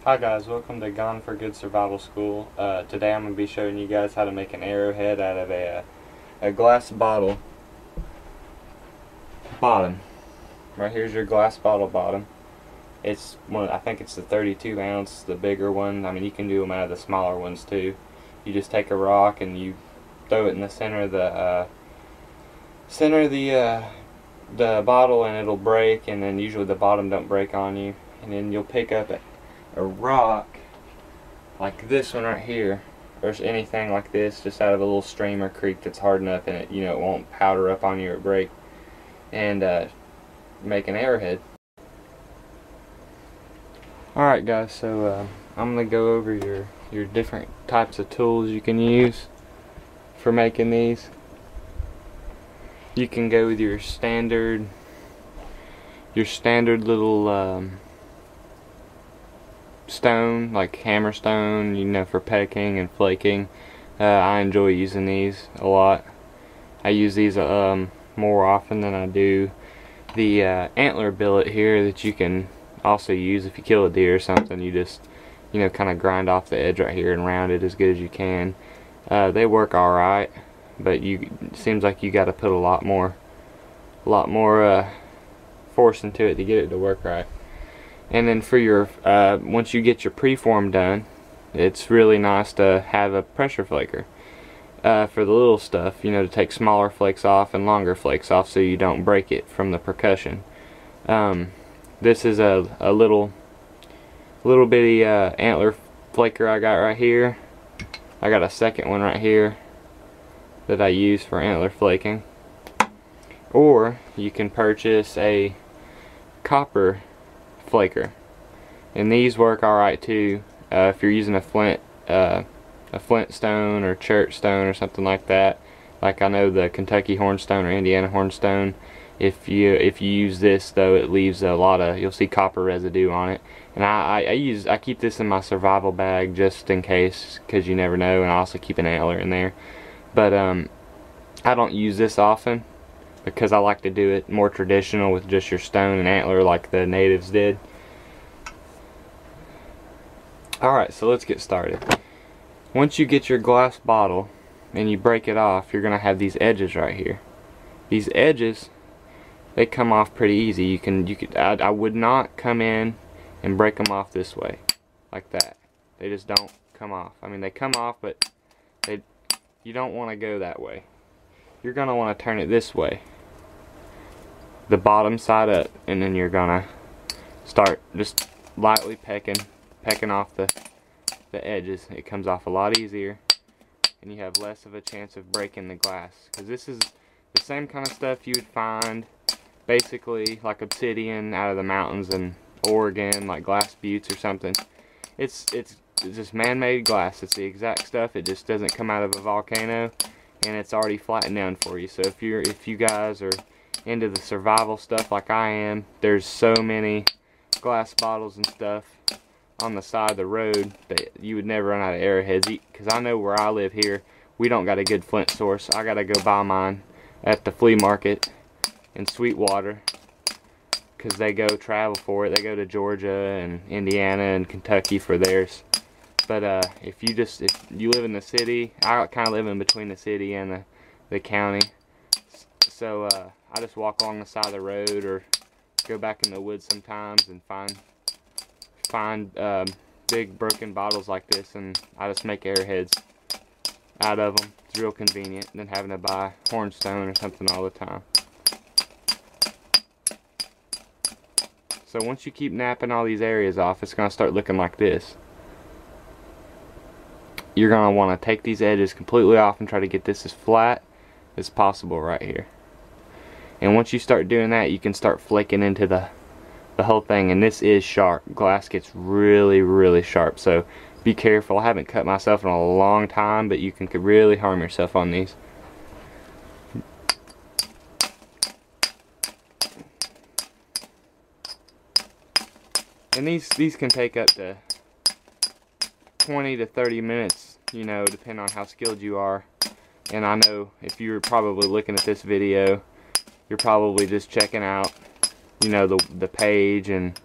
Hi guys, welcome to Gone for Good Survival School. Today I'm going to be showing you guys how to make an arrowhead out of a glass bottle bottom. Right here's your glass bottle bottom. It's one, I think it's the 32 ounce, the bigger one. I mean, you can do them out of the smaller ones too. You just take a rock and you throw it in the center of the bottle, and it'll break, and then usually the bottom don't break on you. And then you'll pick up a rock like this one right here, or anything like this, just out of a little stream or creek that's hard enough, and it won't powder up on you or break, and make an arrowhead. Alright guys, so I'm gonna go over your different types of tools you can use for making these. You can go with your standard little stone, like hammer stone, for pecking and flaking. I enjoy using these a lot. I use these more often than I do the antler billet here that you can also use if you kill a deer or something. You just kind of grind off the edge right here and round it as good as you can. They work alright, but it seems like you got to put a lot more force into it to get it to work right. And then for your once you get your preform done, it's really nice to have a pressure flaker for the little stuff, to take smaller flakes off and longer flakes off so you don't break it from the percussion. This is a little bitty antler flaker I got right here. I got a second one right here that I use for antler flaking. Or you can purchase a copper flaker, and these work alright too. If you're using a flint stone or church stone or something like that, like I know the Kentucky hornstone or Indiana hornstone, if you use this though, it leaves a lot of, you'll see copper residue on it. And I keep this in my survival bag just in case, because you never know, and I also keep an antler in there. But I don't use this often because I like to do it more traditional with just your stone and antler like the natives did. Alright, so let's get started. Once you get your glass bottle and you break it off, you're gonna have these edges right here. These edges, they come off pretty easy. I would not come in and break them off this way, like that. They just don't come off. I mean, they come off, but you don't want to go that way. You're gonna want to turn it this way, the bottom side up, and then you're gonna start just lightly pecking off the edges. It comes off a lot easier, and you have less of a chance of breaking the glass, because this is the same kind of stuff you would find basically like obsidian out of the mountains in Oregon, like glass buttes or something. It's just man-made glass. It's the exact stuff. It just doesn't come out of a volcano, and it's already flattened down for you. So if you guys are into the survival stuff like I am, there's so many glass bottles and stuff on the side of the road that you would never run out of arrowheads. Because I know where I live here, we don't got a good flint source. I gotta go buy mine at the flea market in Sweetwater, because they go travel for it. They go to Georgia and Indiana and Kentucky for theirs. But if you live in the city, I kind of live in between the city and the county, so I just walk along the side of the road or go back in the woods sometimes and find big broken bottles like this, and I just make arrowheads out of them. It's real convenient than having to buy hornstone or something all the time. So once you keep napping all these areas off, it's going to start looking like this. You're going to want to take these edges completely off and try to get this as flat as possible right here. And once you start doing that, you can start flaking into the whole thing. And this is sharp. Glass gets really, really sharp, so be careful. I haven't cut myself in a long time, but you can really harm yourself on these. And these can take up to 20 to 30 minutes, depending on how skilled you are. And I know if you're probably looking at this video, you're probably just checking out, the page and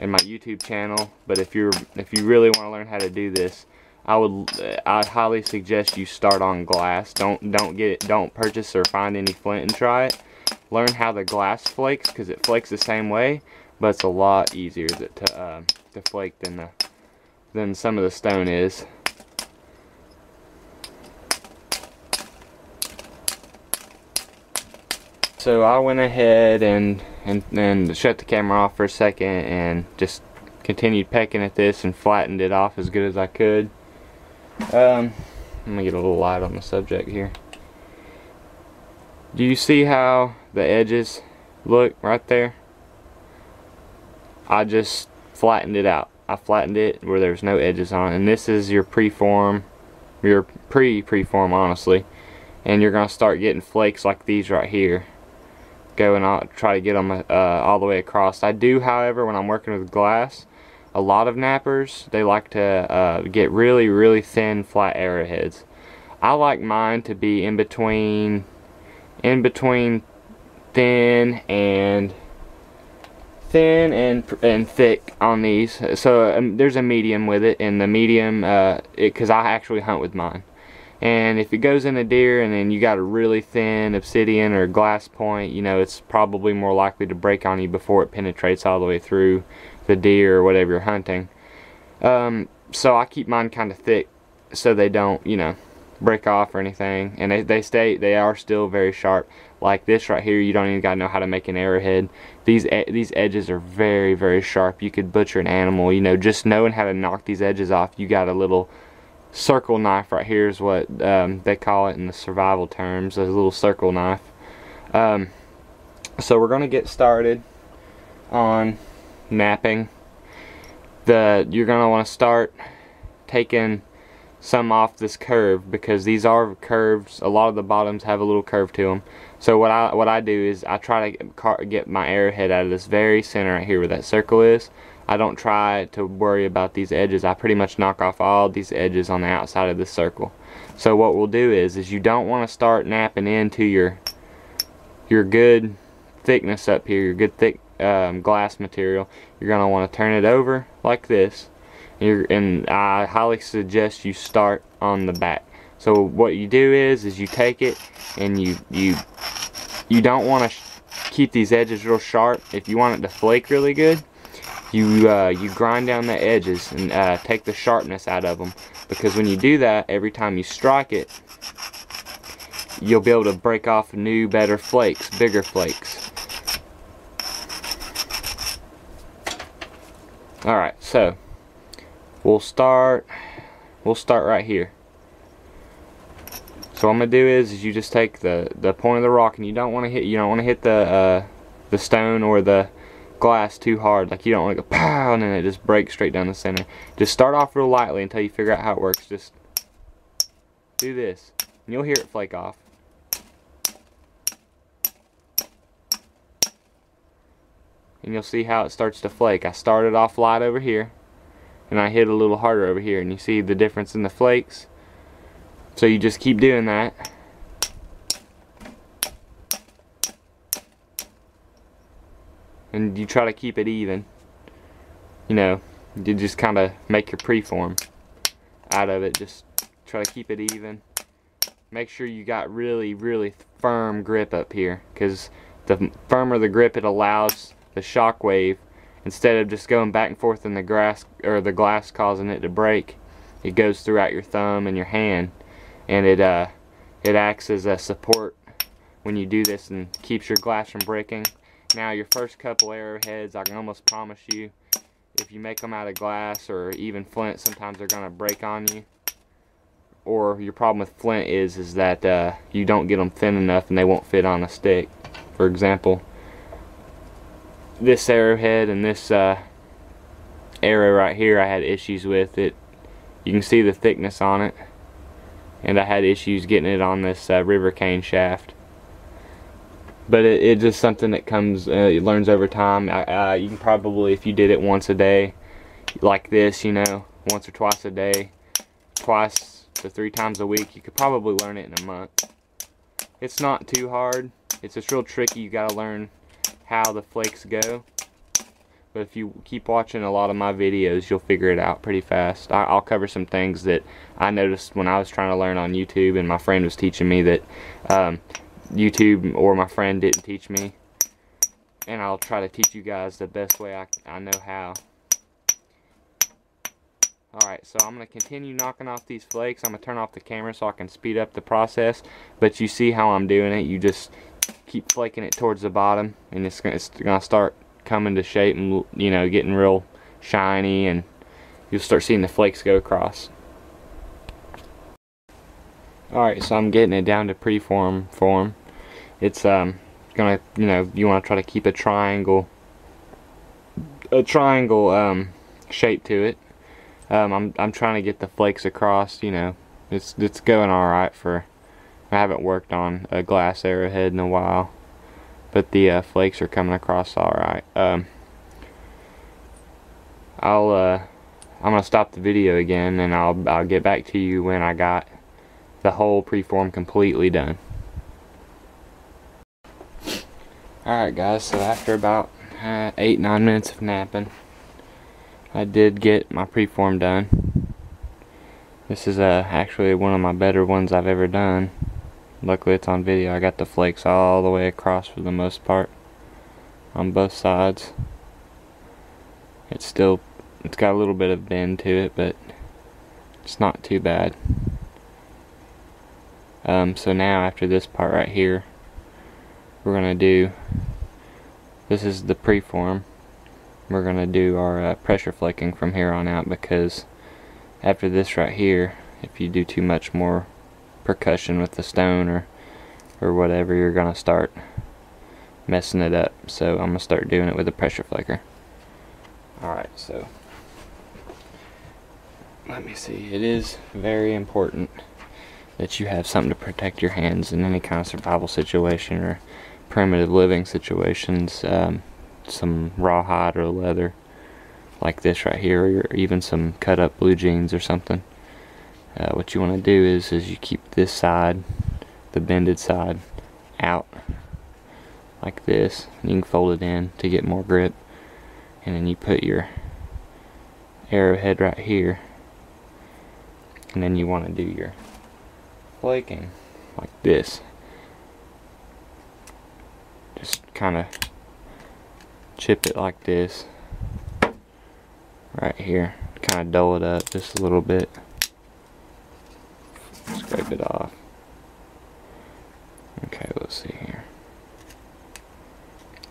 in my YouTube channel. But if you really want to learn how to do this, I highly suggest you start on glass. Don't purchase or find any flint and try it. Learn how the glass flakes, because it flakes the same way, but it's a lot easier to flake than some of the stone is. So I went ahead and shut the camera off for a second and just continued pecking at this and flattened it off as good as I could. Let me get a little light on the subject here. Do you see how the edges look right there? I just flattened it out. I flattened it where there's no edges on it. And this is your preform, your pre-preform honestly. And you're going to start getting flakes like these right here. Go and I'll try to get them all the way across. I do, however, when I'm working with glass, a lot of nappers, they like to get really thin flat arrowheads. I like mine to be in between thin and thick on these. So there's a medium with it, and the medium, because I actually hunt with mine. And if it goes in a deer and then you got a really thin obsidian or glass point, you know, it's probably more likely to break on you before it penetrates all the way through the deer or whatever you're hunting. So I keep mine kind of thick so they don't, you know, break off or anything. And they are still very sharp. Like this right here, you don't even gotta know how to make an arrowhead. These edges are very sharp. You could butcher an animal, you know, just knowing how to knock these edges off. You got a little circle knife right here is what they call it in the survival terms, a little circle knife. So we're gonna get started on napping. You're gonna want to start taking some off this curve, because these are curves. A lot of the bottoms have a little curve to them. So what I do is I try to get my arrowhead out of this very center right here where that circle is. I don't try to worry about these edges. I pretty much knock off all these edges on the outside of this circle. So what we'll do is you don't want to start napping into your good thickness up here, your good thick glass material. You're going to want to turn it over like this, and I highly suggest you start on the back. So what you do is you take it and you don't want to keep these edges real sharp. If you want it to flake really good, you grind down the edges and take the sharpness out of them, because when you do that, every time you strike it, you'll be able to break off new, better flakes, bigger flakes. Alright, so we'll start right here. So what I'm gonna do is you just take the point of the rock, and you don't want to hit the stone or the glass too hard. Like, you don't want to go pow and then it just breaks straight down the center. Just start off real lightly until you figure out how it works. Just do this and you'll hear it flake off. And you'll see how it starts to flake. I started off light over here and I hit a little harder over here, and you see the difference in the flakes. So you just keep doing that. And you try to keep it even. You know, you just kind of make your preform out of it. Just try to keep it even. Make sure you got really firm grip up here, because the firmer the grip, it allows the shock wave, instead of just going back and forth in the grass or the glass causing it to break, it goes throughout your thumb and your hand, and it acts as a support when you do this and keeps your glass from breaking. Now your first couple arrowheads, I can almost promise you, if you make them out of glass or even flint, sometimes they're going to break on you. Or your problem with flint is that you don't get them thin enough and they won't fit on a stick. For example, this arrowhead and this arrow right here, I had issues with it. You can see the thickness on it, and I had issues getting it on this river cane shaft. But it's just something that comes, it learns over time. You can probably, if you did it once a day, like this, you know, once or twice a day, twice to 3 times a week, you could probably learn it in a month. It's not too hard. It's just real tricky. You gotta learn how the flakes go. But if you keep watching a lot of my videos, you'll figure it out pretty fast. I'll cover some things that I noticed when I was trying to learn on YouTube, and my friend was teaching me that YouTube or my friend didn't teach me. And I'll try to teach you guys the best way I know how. Alright, so I'm going to continue knocking off these flakes. I'm going to turn off the camera so I can speed up the process. But you see how I'm doing it. You just keep flaking it towards the bottom, and it's going to start coming to shape and, you know, getting real shiny, and you'll start seeing the flakes go across. Alright, so I'm getting it down to preform form. It's gonna, you know, you want to try to keep a triangle shape to it. I'm trying to get the flakes across. You know, it's going alright. I haven't worked on a glass arrowhead in a while, but the flakes are coming across alright. I'm gonna stop the video again, and I'll get back to you when I got the whole preform completely done. Alright guys, so after about 8-9 minutes of napping, I did get my preform done. This is actually one of my better ones I've ever done. Luckily it's on video. I got the flakes all the way across for the most part on both sides. It's got a little bit of bend to it, but it's not too bad. So now after this part right here, we're gonna do, this is the preform. We're gonna do our pressure flaking from here on out, because after this right here, if you do too much more percussion with the stone or whatever, you're gonna start messing it up. So I'm gonna start doing it with a pressure flaker. Alright, so let me see. It is very important that you have something to protect your hands in any kind of survival situation or primitive living situations. Some rawhide or leather like this right here, or even some cut up blue jeans or something. What you want to do is you keep this side, the bended side, out like this. You can fold it in to get more grip, and then you put your arrowhead right here, and then you want to do your flaking like this. Just kind of chip it like this right here, kind of dull it up just a little bit, scrape it off. Okay, let's see here.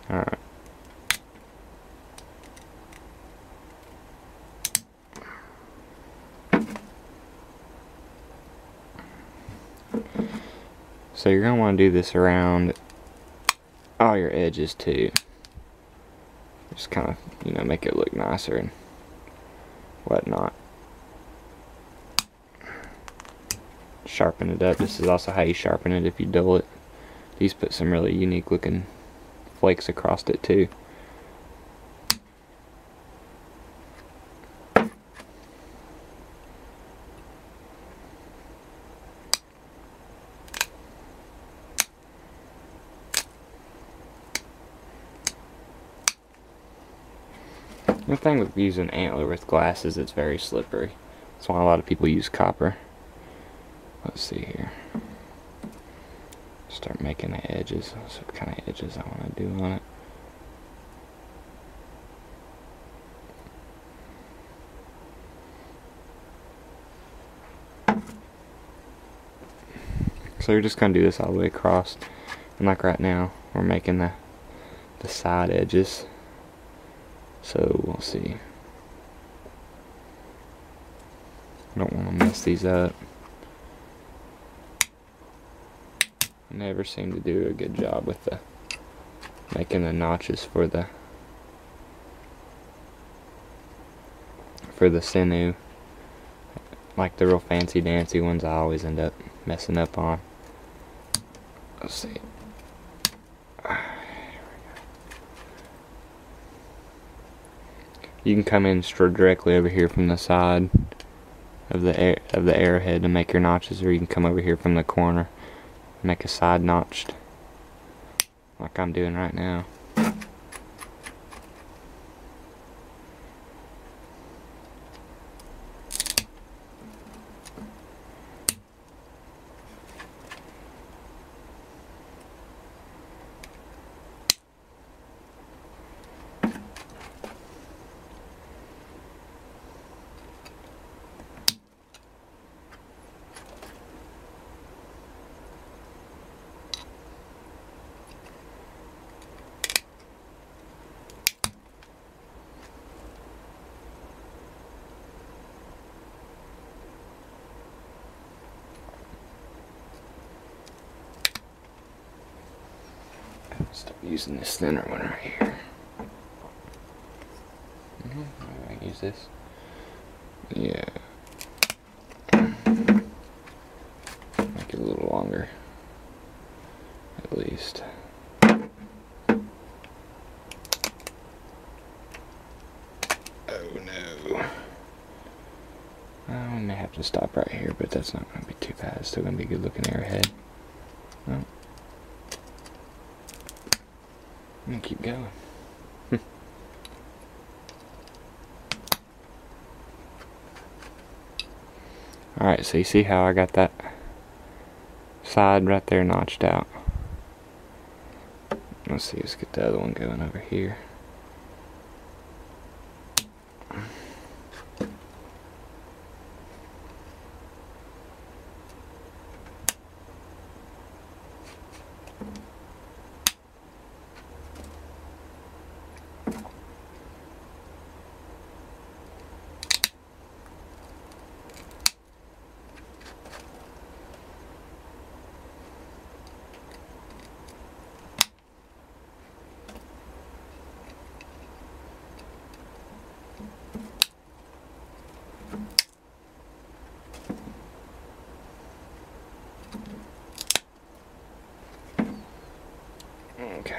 Alright, so you're going to want to do this around all your edges too. Just kind of, you know, make it look nicer and whatnot. Sharpen it up. This is also how you sharpen it if you dull it. These put some really unique looking flakes across it too. The thing with using antler with glass is it's very slippery. That's why a lot of people use copper. Let's see here. Start making the edges. So what kind of edges I want to do on it. So you're just going to do this all the way across. And like right now, we're making the side edges. So we'll see. I don't want to mess these up. I never seem to do a good job with making the notches for the sinew. Like the real fancy dancy ones, I always end up messing up on. Let's see. You can come in directly over here from the side of the arrowhead to make your notches, or you can come over here from the corner and make a side notched, like I'm doing right now. Start using this thinner one right here. I can use this. Yeah. Make it a little longer. At least. Oh no. I may have to stop right here, but that's not going to be too bad. It's still going to be a good looking arrowhead. Oh. I'm going to keep going. Alright, so you see how I got that side right there notched out. Let's see, let's get the other one going over here. Okay.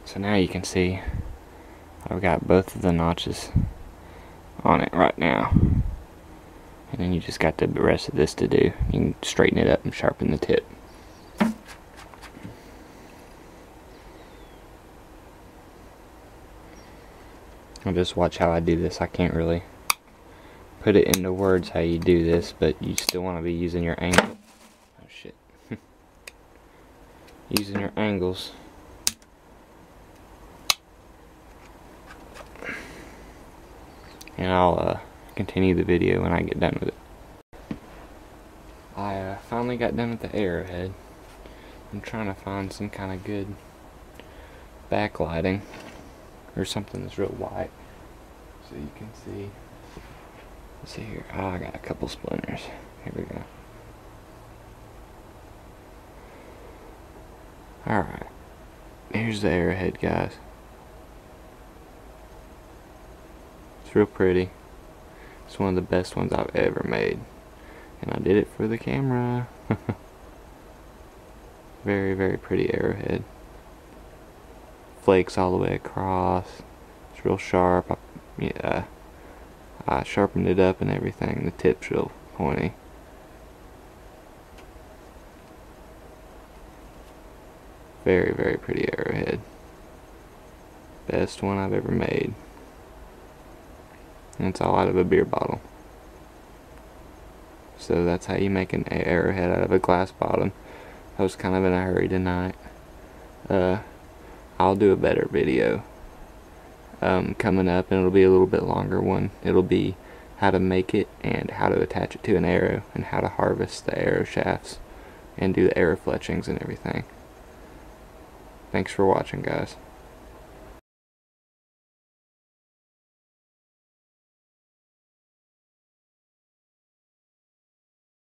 So now you can see I've got both of the notches on it right now. And then you just got the rest of this to do. You can straighten it up and sharpen the tip. I'll just watch how I do this. I can't really put it into words how you do this, but you still want to be using your angle. Oh shit. Using your angles. And I'll continue the video when I get done with it. I finally got done with the arrowhead. I'm trying to find some kind of good backlighting or something that's real white so you can see. Let's see here. Oh, I got a couple splinters. Here we go. Alright. Here's the arrowhead, guys. Real pretty. It's one of the best ones I've ever made, and I did it for the camera. Very, very pretty arrowhead. Flakes all the way across. It's real sharp. I sharpened it up and everything. The tip's real pointy. Very, very pretty arrowhead. Best one I've ever made. And it's all out of a beer bottle. So that's how you make an arrowhead out of a glass bottom. I was kind of in a hurry tonight. I'll do a better video coming up, and it'll be a little bit longer one. It'll be how to make it and how to attach it to an arrow and how to harvest the arrow shafts and do the arrow fletchings and everything. Thanks for watching, guys.